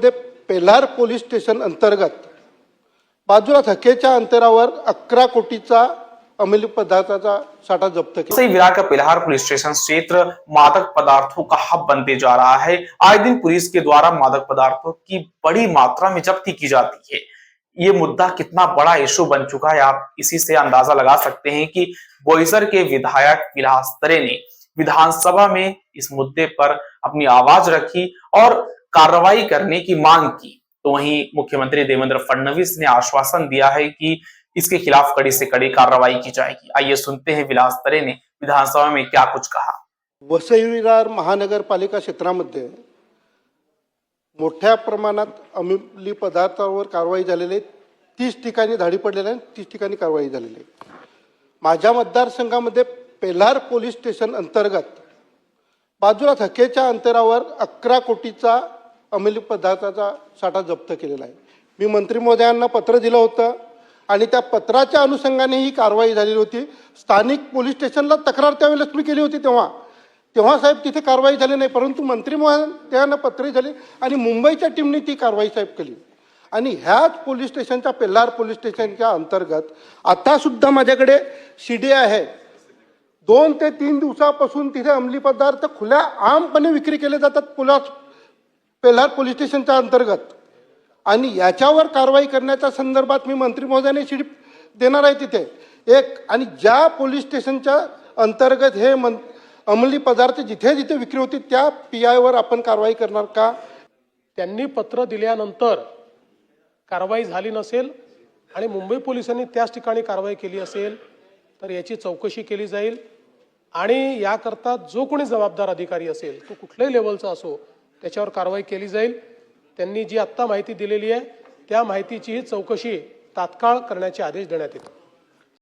मध्ये Pelhar police station अंतर्गत बाजूला धक्केच्या अंतरावर 11 कोटीचा अंमली पदार्थाचा साठा जब्त किया। विरार का पेल्हार पुलिस स्टेशन क्षेत्र मादक पदार्थों का हब बनते जा रहा है। आए दिन पुलिस के द्वारा मादक पदार्थों की बड़ी मात्रा में जब्ती की जाती है। ये मुद्दा कितना बड़ा इशू बन चुका है, आप इसी से अंदाजा लगा सकते हैं कि बोईसर के विधायक विलास तरे ने विधानसभा में इस मुद्दे पर अपनी आवाज रखी और कार्रवाई करने की मांग की। तो वहीं मुख्यमंत्री देवेंद्र फडणवीस ने आश्वासन दिया है कि इसके खिलाफ कड़ी से कड़ी कार्रवाई की जाएगी। आइए सुनते हैं विलास तरे ने विधानसभा में क्या कुछ कहा। वसई विरार महानगरपालिका क्षेत्रामध्ये मोठ्या प्रमाणात अंमली पदार्थावर कारवाई झालेली आहे। 30 ठिकाणी धाडी पडलेल्या आहेत, 30 ठिकाणी कारवाई झालेली आहे। माझ्या मतदारसंघामध्ये पेल्हार पोलीस स्टेशन अंतर्गत बाजूला धक्केच्या अंतरावर 11 कोटीचा अंमली पदार्थाचा साठा जप्त केलेला आहे। मी मंत्री महोदयांना पत्र दिलं होतं आणि त्या पत्राच्या अनुषंगाने ही कारवाई झालेली होती। स्थानिक पोलीस स्टेशनला तक्रार त्यावेळेस मी केली होती तेव्हा साहेब तिथे कारवाई झाली नाही, परंतु मंत्री महोदयांना पत्र झाले आणि मुंबईच्या टीमने ती कारवाई साहेब केली। आणि ह्याच पोलीस स्टेशनच्या पेल्हार पोलीस स्टेशनच्या अंतर्गत आता सुद्धा माझ्याकडे सीडी आहे। 2 ते 3 दिवसापासून तिथे अंमली पदार्थ खुल्या आमपणे विक्री केले जातात पेल्हार पोलीस स्टेशनच्या अंतर्गत। आणि याच्यावर कारवाई करण्याच्या संदर्भात मी मंत्री महोदयाने सीडी देणार आहे तिथे एक। आणि ज्या पोलीस स्टेशनच्या अंतर्गत हे अंमली पदार्थ जिथे जिथे विक्री होती त्या पीआयवर आपण कारवाई करणार का? त्यांनी पत्र दिल्यानंतर कारवाई झाली नसेल आणि मुंबई पोलिसांनी त्याच ठिकाणी कारवाई केली असेल तर याची चौकशी केली जाईल आणि याकरता जो कोणी जबाबदार अधिकारी असेल तो कुठल्याही लेवलचा असो त्याच्यावर कारवाई केली जाईल। त्यांनी जी आत्ता माहिती दिलेली आहे त्या माहितीची चौकशी तात्काळ करण्याचे आदेश देण्यात येतील।